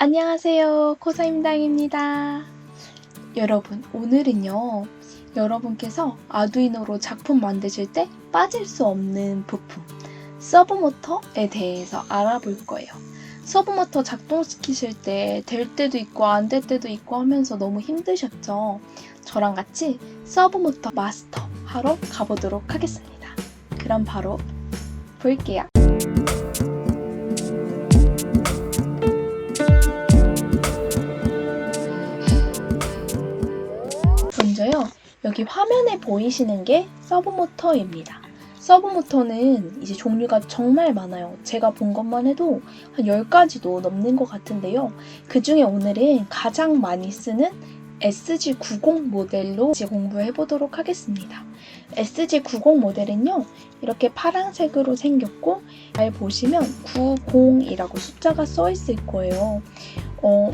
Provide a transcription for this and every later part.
안녕하세요. 코사임당입니다. 여러분, 오늘은요. 여러분께서 아두이노로 작품 만드실 때 빠질 수 없는 부품, 서브모터에 대해서 알아볼 거예요. 서브모터 작동시키실 때 될 때도 있고 안 될 때도 있고 하면서 너무 힘드셨죠? 저랑 같이 서브모터 마스터 하러 가보도록 하겠습니다. 그럼 바로 볼게요. 먼저요, 여기 화면에 보이시는 게 서브모터입니다. 서브모터는 이제 종류가 정말 많아요. 제가 본 것만 해도 한 10가지도 넘는 것 같은데요. 그 중에 오늘은 가장 많이 쓰는 SG90 모델로 공부해 보도록 하겠습니다. SG90 모델은요, 이렇게 파란색으로 생겼고, 잘 보시면 90이라고 숫자가 써 있을 거예요.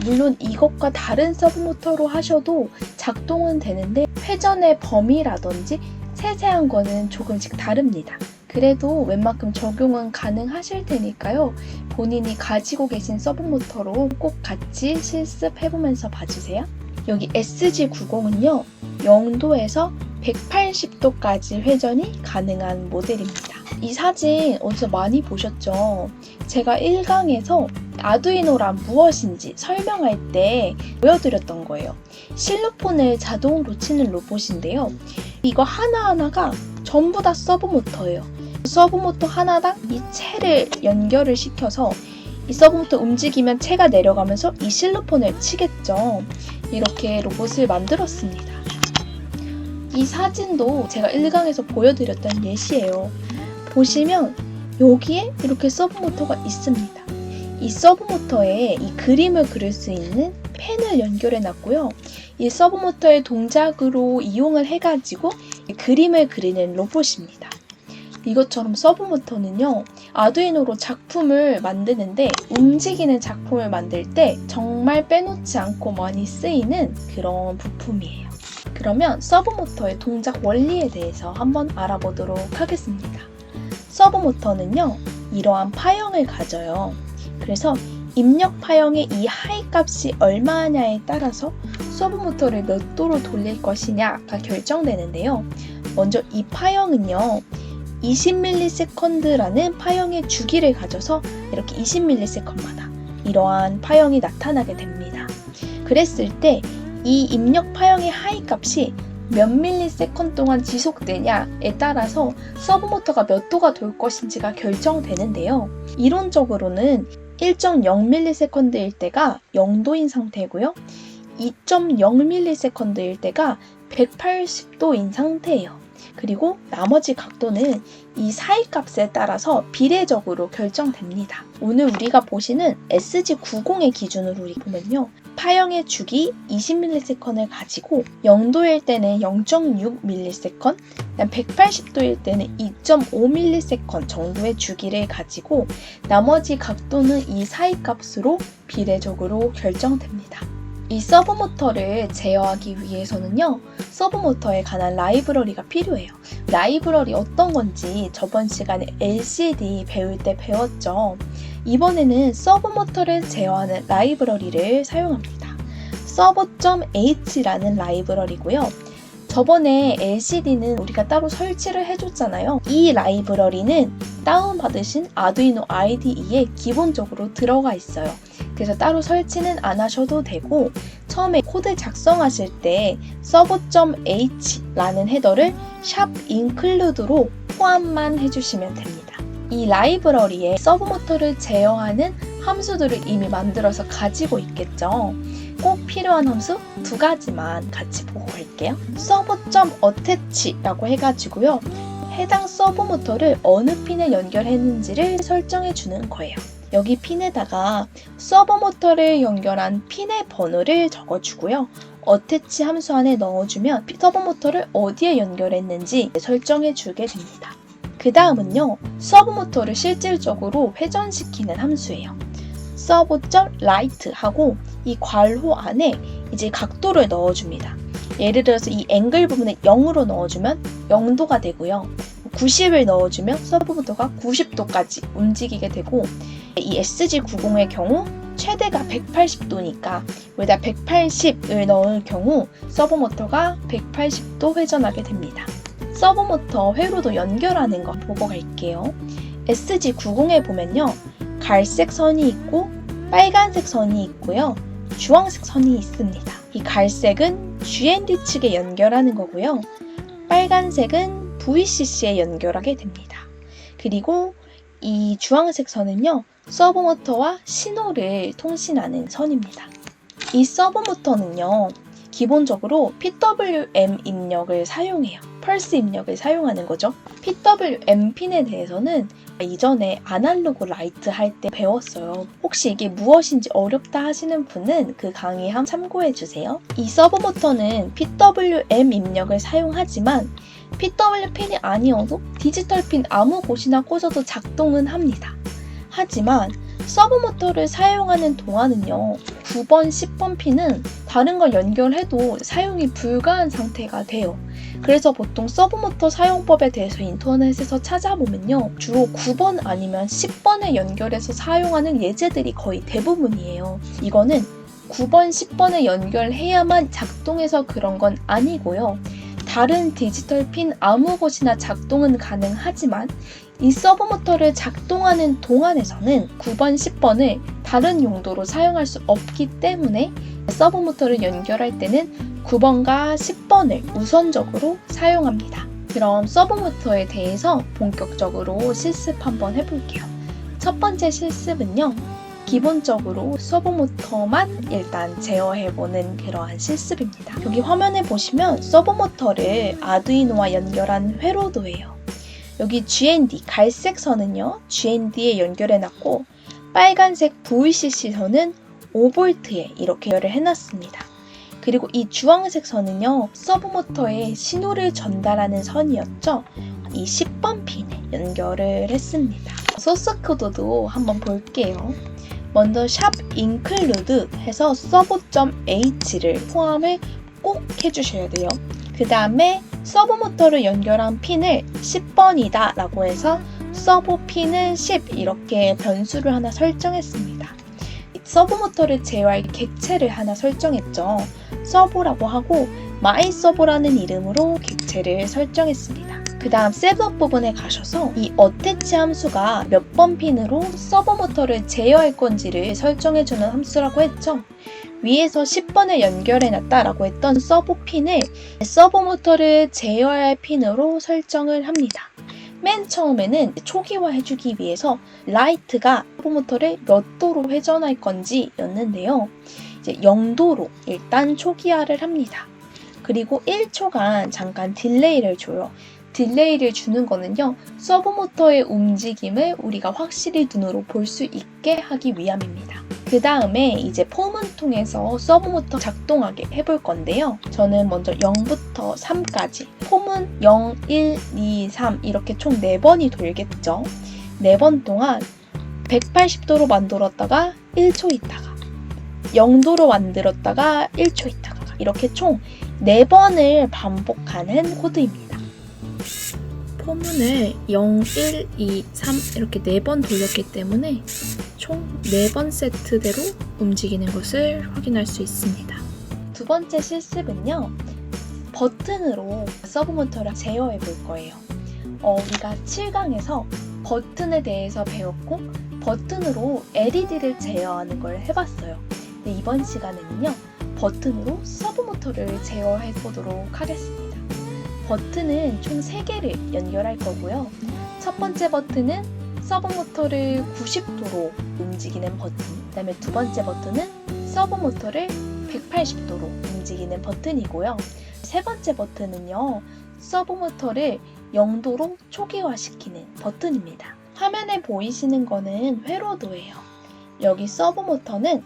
물론 이것과 다른 서브모터로 하셔도 작동은 되는데 회전의 범위라든지 세세한 거는 조금씩 다릅니다. 그래도 웬만큼 적용은 가능하실 테니까요. 본인이 가지고 계신 서브모터로 꼭 같이 실습해보면서 봐주세요. 여기 SG90은요. 0도에서 180도까지 회전이 가능한 모델입니다. 이 사진 어디서 많이 보셨죠? 제가 1강에서 아두이노란 무엇인지 설명할 때 보여드렸던 거예요. 실로폰을 자동으로 치는 로봇인데요. 이거 하나하나가 전부 다 서브모터예요. 서브모터 하나당 이 채를 연결을 시켜서 이 서브모터 움직이면 채가 내려가면서 이 실로폰을 치겠죠. 이렇게 로봇을 만들었습니다. 이 사진도 제가 1강에서 보여드렸던 예시예요. 보시면 여기에 이렇게 서브모터가 있습니다. 이 서브모터에 이 그림을 그릴 수 있는 펜을 연결해 놨고요. 이 서브모터의 동작으로 이용을 해가지고 그림을 그리는 로봇입니다. 이것처럼 서브모터는요, 아두이노로 작품을 만드는데 움직이는 작품을 만들 때 정말 빼놓지 않고 많이 쓰이는 그런 부품이에요. 그러면 서브모터의 동작 원리에 대해서 한번 알아보도록 하겠습니다. 서브모터는요, 이러한 파형을 가져요. 그래서 입력 파형의 이 하이 값이 얼마냐에 따라서 서브모터를 몇 도로 돌릴 것이냐가 결정되는데요. 먼저 이 파형은요, 20ms라는 파형의 주기를 가져서 이렇게 20ms마다 이러한 파형이 나타나게 됩니다. 그랬을 때 이 입력 파형의 하이 값이 몇 밀리세컨드 동안 지속되냐에 따라서 서브모터가 몇 도가 돌 것인지가 결정되는데요. 이론적으로는 1.0ms일 때가 0도인 상태고요. 2.0ms일 때가 180도인 상태예요. 그리고 나머지 각도는 이 사이 값에 따라서 비례적으로 결정됩니다. 오늘 우리가 보시는 SG90의 기준으로 보면요. 파형의 주기 20ms를 가지고 0도일 때는 0.6ms, 180도일 때는 2.5ms 정도의 주기를 가지고 나머지 각도는 이 사이 값으로 비례적으로 결정됩니다. 이 서브모터를 제어하기 위해서는요, 서브모터에 관한 라이브러리가 필요해요. 라이브러리 어떤 건지 저번 시간에 LCD 배울 때 배웠죠. 이번에는 서브모터를 제어하는 라이브러리를 사용합니다. servo.h라는 라이브러리고요. 저번에 LCD는 우리가 따로 설치를 해줬잖아요. 이 라이브러리는 다운받으신 아두이노 IDE에 기본적으로 들어가 있어요. 그래서 따로 설치는 안 하셔도 되고 처음에 코드 작성하실 때 servo.h라는 헤더를 샵 include로 포함만 해주시면 됩니다. 이 라이브러리에 서브모터를 제어하는 함수들을 이미 만들어서 가지고 있겠죠. 꼭 필요한 함수 2가지만 같이 보고 갈게요. servo.attach라고 해가지고요. 해당 서브모터를 어느 핀에 연결했는지를 설정해 주는 거예요. 여기 핀에다가 서브모터를 연결한 핀의 번호를 적어주고요. attach 함수 안에 넣어주면 서브모터를 어디에 연결했는지 설정해 주게 됩니다. 그 다음은요, 서브모터를 실질적으로 회전시키는 함수예요. servo.right 하고 이 괄호 안에 이제 각도를 넣어줍니다. 예를 들어서 이 앵글 부분을 0으로 넣어주면 0도가 되고요. 90을 넣어주면 서브모터가 90도까지 움직이게 되고 이 SG90의 경우 최대가 180도니까 여기다 180을 넣을 경우 서브모터가 180도 회전하게 됩니다. 서브모터 회로도 연결하는 거 보고 갈게요. SG90에 보면요. 갈색 선이 있고 빨간색 선이 있고요. 주황색 선이 있습니다. 이 갈색은 GND 측에 연결하는 거고요. 빨간색은 VCC에 연결하게 됩니다. 그리고 이 주황색 선은요. 서브모터와 신호를 통신하는 선입니다. 이 서브모터는요. 기본적으로 PWM 입력을 사용해요. 펄스 입력을 사용하는 거죠. PWM 핀에 대해서는 이전에 아날로그 라이트 할 때 배웠어요. 혹시 이게 무엇인지 어렵다 하시는 분은 그 강의 한번 참고해 주세요. 이 서브모터는 PWM 입력을 사용하지만 PWM 핀이 아니어도 디지털 핀 아무 곳이나 꽂아도 작동은 합니다. 하지만 서브모터를 사용하는 동안은요. 9번, 10번 핀은 다른 걸 연결해도 사용이 불가한 상태가 돼요. 그래서 보통 서브모터 사용법에 대해서 인터넷에서 찾아보면요. 주로 9번 아니면 10번에 연결해서 사용하는 예제들이 거의 대부분이에요. 이거는 9번, 10번에 연결해야만 작동해서 그런 건 아니고요. 다른 디지털 핀 아무 곳이나 작동은 가능하지만 이 서브모터를 작동하는 동안에서는 9번, 10번을 다른 용도로 사용할 수 없기 때문에 서브모터를 연결할 때는 9번과 10번을 우선적으로 사용합니다. 그럼 서브모터에 대해서 본격적으로 실습 한번 해볼게요. 첫 번째 실습은요. 기본적으로 서브모터만 일단 제어해보는 그러한 실습입니다. 여기 화면에 보시면 서브모터를 아두이노와 연결한 회로도예요. 여기 GND, 갈색 선은요. GND에 연결해놨고 빨간색 VCC 선은 5V에 이렇게 연결을 해놨습니다. 그리고 이 주황색 선은요. 서브모터에 신호를 전달하는 선이었죠. 이 10번 핀에 연결을 했습니다. 소스 코드도 한번 볼게요. 먼저 샵 include 해서 서브.h를 포함을 꼭 해주셔야 돼요. 그 다음에 서브모터를 연결한 핀을 10번이다 라고 해서 서브 핀은 10 이렇게 변수를 하나 설정했습니다. 서브모터를 제어할 객체를 하나 설정했죠. 서브라고 하고 my서브라는 이름으로 객체를 설정했습니다. 그 다음 셋업 부분에 가셔서 이 attach 함수가 몇 번 핀으로 서브모터를 제어할 건지를 설정해주는 함수라고 했죠. 위에서 10번을 연결해놨다 라고 했던 서브 핀을 서브모터를 제어할 핀으로 설정을 합니다. 맨 처음에는 초기화 해주기 위해서 라이트가 서브모터를 몇 도로 회전할 건지 였는데요. 이제 0도로 일단 초기화를 합니다. 그리고 1초간 잠깐 딜레이를 줘요. 딜레이를 주는 거는요. 서브모터의 움직임을 우리가 확실히 눈으로 볼 수 있게 하기 위함입니다. 그 다음에 이제 폼을 통해서 서브모터 작동하게 해볼 건데요. 저는 먼저 0부터 3까지 폼은 0, 1, 2, 3 이렇게 총 4번이 돌겠죠. 4번 동안 180도로 만들었다가 1초 있다가 0도로 만들었다가 1초 있다가 이렇게 총 4번을 반복하는 코드입니다. 포문을 0, 1, 2, 3 이렇게 4번 돌렸기 때문에 총 4번 세트대로 움직이는 것을 확인할 수 있습니다. 두 번째 실습은요. 버튼으로 서브모터를 제어해 볼 거예요. 우리가 7강에서 버튼에 대해서 배웠고 버튼으로 LED를 제어하는 걸 해봤어요. 근데 이번 시간에는요. 버튼으로 서브모터를 제어해 보도록 하겠습니다. 버튼은 총 3개를 연결할 거고요. 첫 번째 버튼은 서브모터를 90도로 움직이는 버튼, 그 다음에 두 번째 버튼은 서브모터를 180도로 움직이는 버튼이고요. 세 번째 버튼은요. 서브모터를 0도로 초기화시키는 버튼입니다. 화면에 보이시는 거는 회로도예요. 여기 서브모터는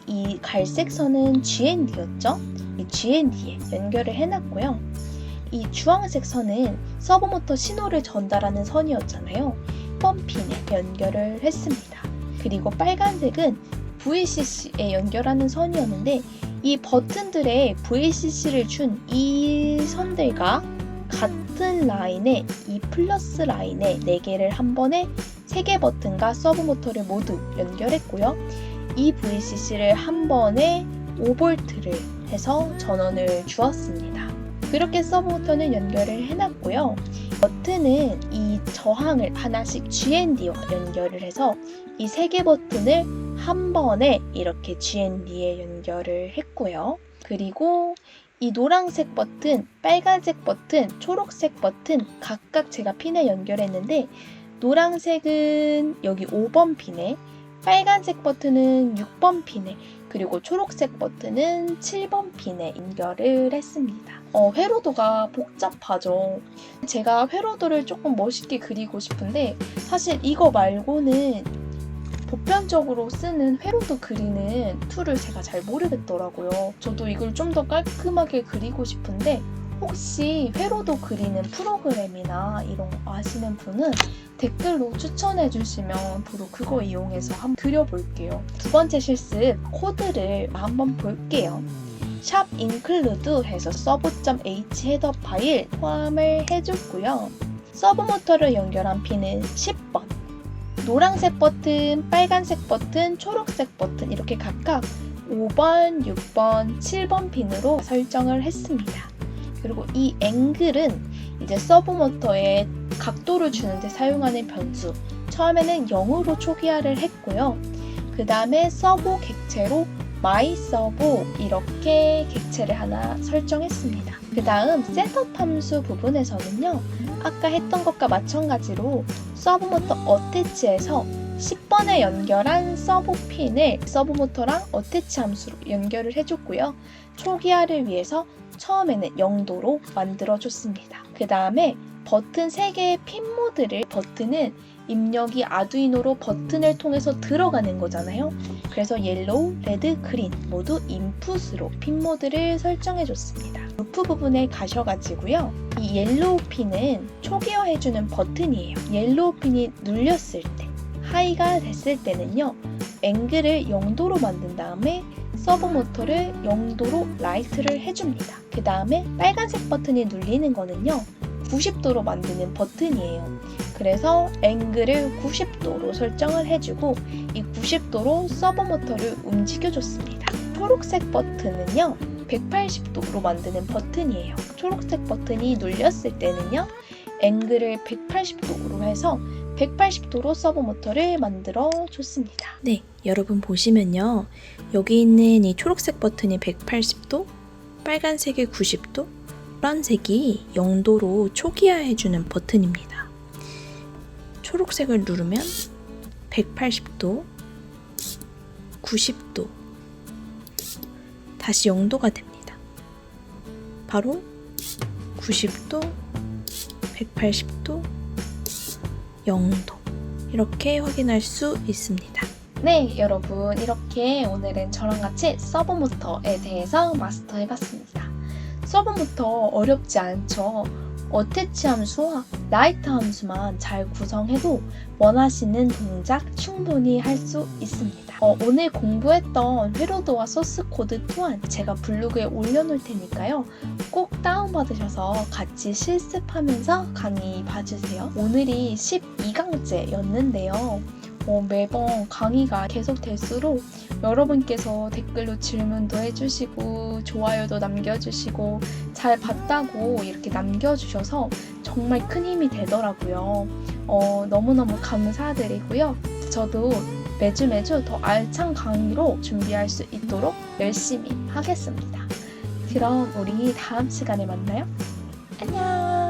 이 갈색 선은 GND였죠? 이 GND에 연결을 해놨고요. 이 주황색 선은 서브모터 신호를 전달하는 선이었잖아요. 펌핀에 연결을 했습니다. 그리고 빨간색은 VCC에 연결하는 선이었는데 이 버튼들의 VCC를 준 이 선들과 같은 라인에 이 플러스 라인에 4개를 한 번에 3개 버튼과 서브모터를 모두 연결했고요. 이 VCC를 한 번에 5V를 해서 전원을 주었습니다. 그렇게 서브모터는 연결을 해놨고요. 버튼은 이 저항을 하나씩 GND와 연결을 해서 이 3개 버튼을 한 번에 이렇게 GND에 연결을 했고요. 그리고 이 노란색 버튼, 빨간색 버튼, 초록색 버튼 각각 제가 핀에 연결했는데 노란색은 여기 5번 핀에, 빨간색 버튼은 6번 핀에, 그리고 초록색 버튼은 7번 핀에 연결을 했습니다. 회로도가 복잡하죠. 제가 회로도를 조금 멋있게 그리고 싶은데 사실 이거 말고는 보편적으로 쓰는 회로도 그리는 툴을 제가 잘 모르겠더라고요. 저도 이걸 좀 더 깔끔하게 그리고 싶은데 혹시 회로도 그리는 프로그램이나 이런 거 아시는 분은 댓글로 추천해 주시면 저도 그거 이용해서 한번 그려볼게요. 두 번째 실습 코드를 한번 볼게요. 샵 include 해서 servo.h 헤더 파일 포함을 해줬고요. 서브모터를 연결한 핀은 10번, 노란색 버튼, 빨간색 버튼, 초록색 버튼 이렇게 각각 5번, 6번, 7번 핀으로 설정을 했습니다. 그리고 이 앵글은 이제 서브모터에 각도를 주는데 사용하는 변수. 처음에는 0으로 초기화를 했고요. 그 다음에 서브 객체로 myServo 이렇게 객체를 하나 설정했습니다. 그 다음 셋업 함수 부분에서는요. 아까 했던 것과 마찬가지로 서브모터 어태치에서 10번에 연결한 서브 핀을 서브모터랑 어태치 함수로 연결을 해줬고요. 초기화를 위해서 처음에는 0도로 만들어줬습니다. 그 다음에 버튼 3개의 핀 모드를, 버튼은 입력이 아두이노로 버튼을 통해서 들어가는 거잖아요. 그래서 옐로우, 레드, 그린 모두 인풋으로 핀 모드를 설정해줬습니다. 루프 부분에 가셔가지고요. 이 옐로우 핀은 초기화해주는 버튼이에요. 옐로우 핀이 눌렸을 때, 하이가 됐을 때는요. 앵글을 0도로 만든 다음에 서브모터를 0도로 라이트를 해줍니다. 그 다음에 빨간색 버튼이 눌리는 거는요. 90도로 만드는 버튼이에요. 그래서 앵글을 90도로 설정을 해주고 이 90도로 서브모터를 움직여줬습니다. 초록색 버튼은요. 180도로 만드는 버튼이에요. 초록색 버튼이 눌렸을 때는요. 앵글을 180도로 해서 180도로 서브모터를 만들어 줬습니다. 네, 여러분 보시면요. 여기 있는 이 초록색 버튼이 180도, 빨간색이 90도, 노란색이 0도로 초기화해주는 버튼입니다. 초록색을 누르면 180도, 90도, 다시 0도가 됩니다. 바로 90도, 180도, 0도 이렇게 확인할 수 있습니다. 네, 여러분 이렇게 오늘은 저랑 같이 서브모터에 대해서 마스터해봤습니다. 서브모터 어렵지 않죠? 어태치 함수와 라이트 함수만 잘 구성해도 원하시는 동작 충분히 할 수 있습니다. 오늘 공부했던 회로도와 소스 코드 또한 제가 블로그에 올려놓을 테니까요. 꼭 다운받으셔서 같이 실습하면서 강의 봐주세요. 오늘이 12강째였는데요. 매번 강의가 계속 될수록 여러분께서 댓글로 질문도 해주시고 좋아요도 남겨주시고 잘 봤다고 이렇게 남겨주셔서 정말 큰 힘이 되더라고요. 너무너무 감사드리고요. 저도 매주 더 알찬 강의로 준비할 수 있도록 열심히 하겠습니다. 그럼 우리 다음 시간에 만나요. 안녕.